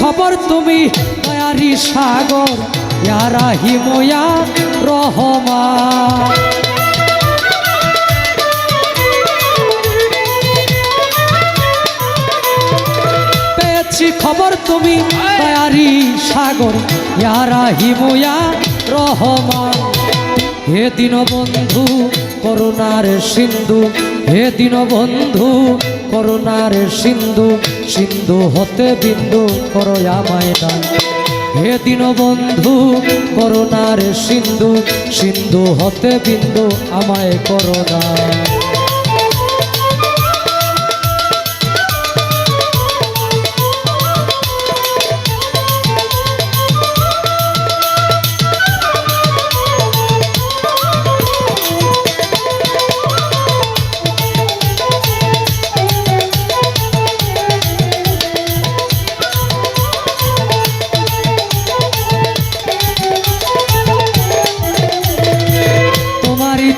খবর তুমি দয়ারি সাগর ইয়া রাহিম ইয়া রহমান। পেয়েছি খবর তুমি দয়ারি সাগর ইয়া রাহিম ইয়া রহমান। হে দীনবন্ধু করুণার সিন্ধু, হে দীনবন্ধু করুণার সিন্ধু, সিন্ধু হতে বিন্দু করো আমায় দান। হে দীনবন্ধু করুণার সিন্ধু, সিন্ধু হতে বিন্দু আমায় করো দান।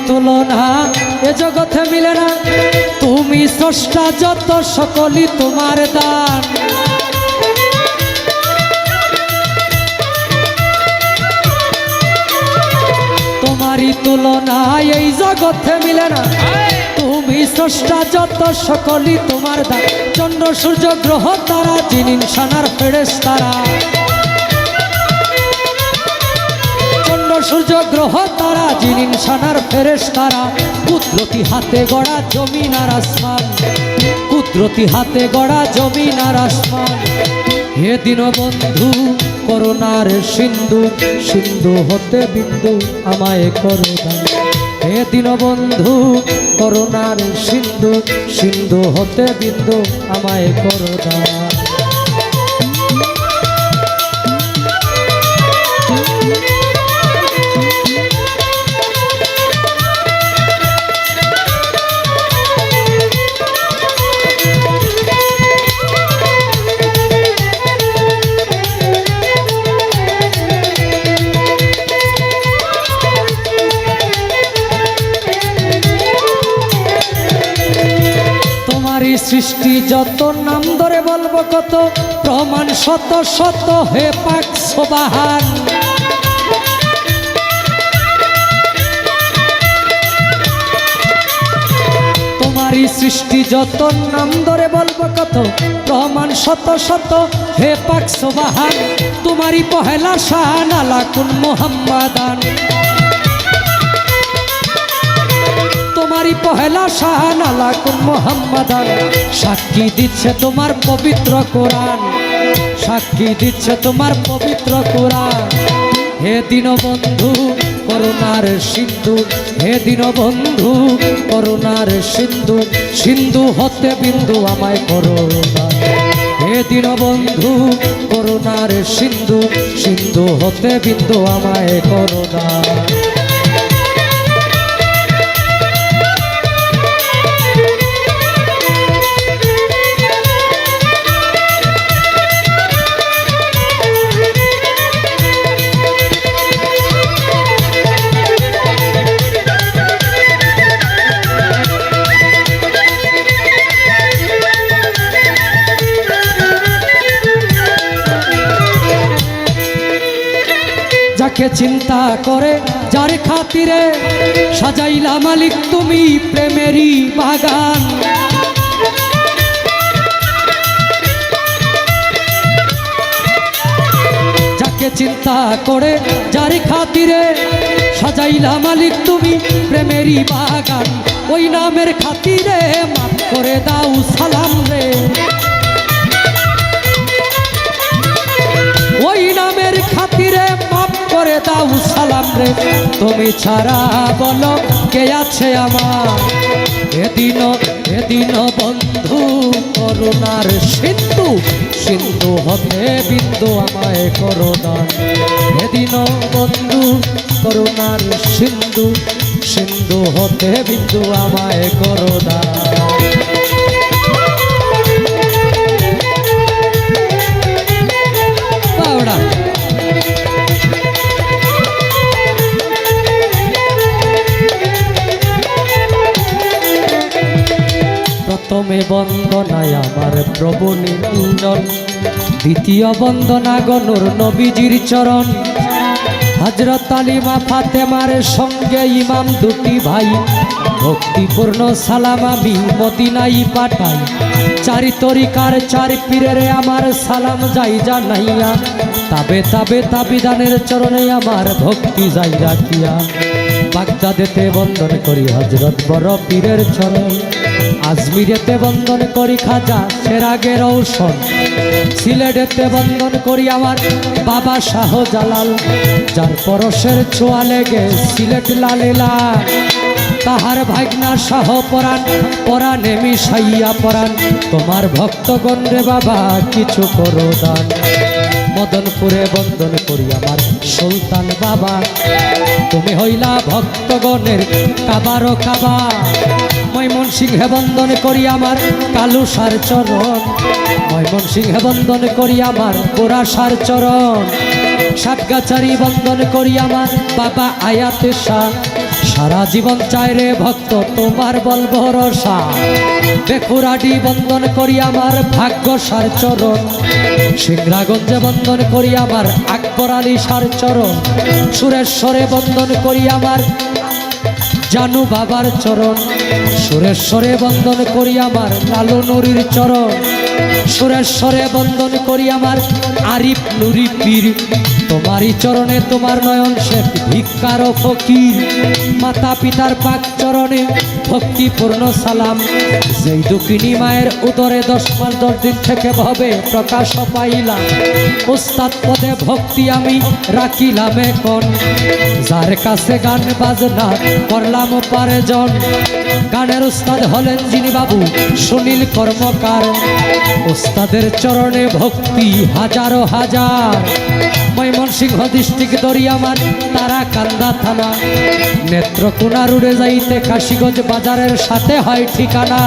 তুলনা এ জগতে মিলে না, তুমি স্রষ্টা যত সকলই তোমার দান। তোমারই তুলনা এই জগতে মিলে না, তুমি স্রষ্টা যত সকলই তোমার দান। চন্দ্র সূর্য গ্রহ তারা জিন ইনসানার ফেরেশতারা, সূর্য গ্রহ তারা জিন ইনসানার ফেরেশতারা। কুদরতি হাতে গড়া জমিন আর আসমান, কুদরতি হাতে গড়া জমিন আর আসমান। হে দীনবন্ধু করুণার সিন্ধু, সিন্ধু হতে বিন্দু আমায় করো দান। হে দীনবন্ধু করুণার সিন্ধু, সিন্ধু হতে বিন্দু আমায় করো দান। সৃষ্টি যত নাম ধরে বলবো কত, প্রমাণ শত শত হে পাক সুবহান। তোমারই সৃষ্টি যত নাম ধরে বলবো কত, প্রমাণ শত শত হে পাক সুবহান। তোমারই পহেলা শান আলা কুন মুহাম্মাদান, তোমারই পহেলা শান আলা কুন মুহাম্মাদান। সাক্ষী দিচ্ছে তোমার পবিত্র কোরআন, সাক্ষী দিচ্ছে তোমার পবিত্র কোরআন। হে দীনবন্ধু করুণার সিন্ধু, হে দীনবন্ধু করুণার সিন্ধু, সিন্ধু হতে বিন্দু আমায় করো দান। হে দীনবন্ধু করুণার সিন্ধু, সিন্ধু হতে বিন্দু আমায় করো দান। যাকে চিন্তা করে যার খাতিরে সাজাইলা মালিক তুমি প্রেমেরই বাগান। যাকে চিন্তা করে যার খাতিরে সাজাইলা মালিক তুমি প্রেমেরই বাগান। ওই নামের খাতিরে মাফ করে দাও সালাম রে, ওই নামের খাতিরে মাফ করে দাও সালাম রে। তুমি ছাড়া বলো কে আছে আমার, এদিন বন্ধু করুণার সিন্ধু, সিন্ধু হতে বিন্দু আমায় করো দান। এদিন বন্ধু করুণার সিন্ধু, সিন্ধু হতে বিন্দু আমায় করো দান। প্রথমে বন্দনায় আমার প্রভু নিরঞ্জন, দ্বিতীয় বন্দনা গনুর নবীজির চরণ, হযরত আলী মা ফাতেমার সঙ্গে ইমাম দুটি ভাই, ভক্তিপূর্ণ সালাম আমি মদিনায় পাঠাই। চারি তরিকার চার পীরের আমার সালাম যাই জানাইয়া, তাবে তাবে তাবিদানের চরণে আমার ভক্তি যাই রাখিয়া। বাগদাদেতে বন্দন করি হযরত বড় পীরের চরণ, আজমিরেতে বন্দন করি খাজা সেরাগে রৌশন, সিলেটেতে বন্দন করি আমার বাবা শাহজালাল, যার পরশের ছোঁয়া লেগে সিলেট লালে লাল। তাহার ভাগনা শাহ পরাণ, পরাণে মিশাইয়া পরাণ, তোমার ভক্তগণ রে বাবা কিছু করো দান। মদনপুরে বন্দন করি আমার সুলতান বাবা, তুমি হইলা ভক্তগণের কাবারো কাবা। ময়মনসিংহে বন্দন করি আমার কালুসার চরণ, ময়মনসিংহে বন্দন করি আমার গোরাসার চরণ। সাতগাছারি বন্দন করি আমার বাবা আয়াতে শাহ, সারা জীবন চাই রে ভক্ত তোমার বল ভরসা। বেকুরাডি বন্দন করি আমার ভাগ্যসার চরণ, সিংরাগঞ্জে বন্দন করি আমার আকবর আলী সার চরণ। সুরেশ্বরে বন্দন করি আমার জানু বাবার চরণ, সুরেশ্বরে বন্দন করি আমার লালু নুরির চরণ। সুরেশ্বরে বন্দন করি আমার আরিফ নুরি পীর, তোমারই চরণে তোমার নয়ন শেখ ভিক্ষার ফকির। মাতা পিতার পাক চরণে ভক্তিপূর্ণ সালাম, যেই দুঃখিনী মায়ের উদরে 10 মাস 10 দিন থেকে ভবে প্রকাশ পাইলাম। উস্তাদ পদে ভক্তি আমি রাখিলাম এখন, যার কাছে গান বাজনা করলাম পারেজন। গানের উস্তাদ হলেন যিনি বাবু সুনীল কর্মকার, উস্তাদের চরণে ভক্তি হাজারো হাজার। ময়মনসিংহ ডিস্ট্রিক্ট দরিয়ামান তারাকান্দা থানা, নেত্রকোনা রুড়ে যাইতে কাশীগঞ্জ বাজারের সাথে হয় ঠিকানা।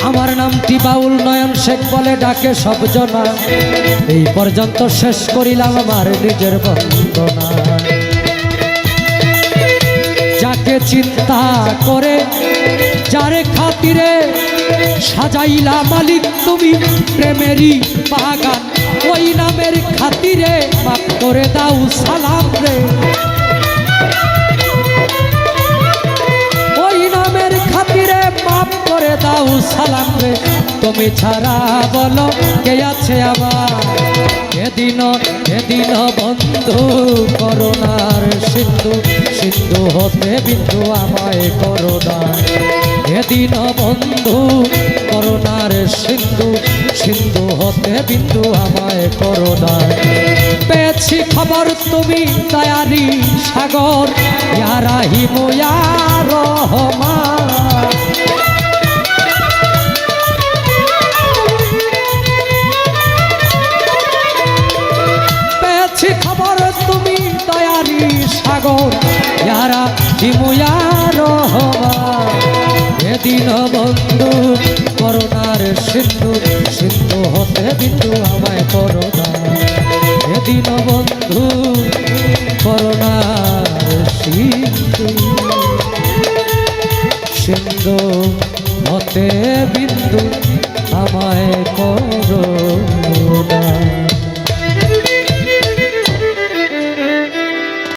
আমার নামটি বাউল নয়ন শেখ বলে ডাকে সব জনা, এই পর্যন্ত শেষ করিলাম আমার নিজের বন্দনা। যাকে চিন্তা করে যারে খাতিরে সাজাইলা মালিক তুমি প্রেমেরই বাগান, ওই নামের খাতিরে মাফ করে দাও সালাম রে। ওই নামের খাতিরে মাফ করে দাও সালাম রে, তুমি ছাড়া বলো কে আছে আমার। এদিন এদিন বন্ধু করুণার সিন্ধু, সিন্ধু হতে বিন্দু আমায় করুণা। এদিন বন্ধু করুণার সিন্ধু, সিন্ধু হতে বিন্দু আমায় করুণা। পেয়েছি খবর তুমি দয়ারি সাগর, ইয়া রাহিম ইয়া রহমান। পেয়েছি খবর তুমি দয়ারি সাগর, ইয়া রাহিম ইয়া রহমান। এদিন বন্ধু করুণার সিন্ধু, সিন্ধু হতে বিন্দু আমায় করুণা। এদিন বন্ধু করুণার সিন্ধু, সিন্ধু হতে বিন্দু আমায়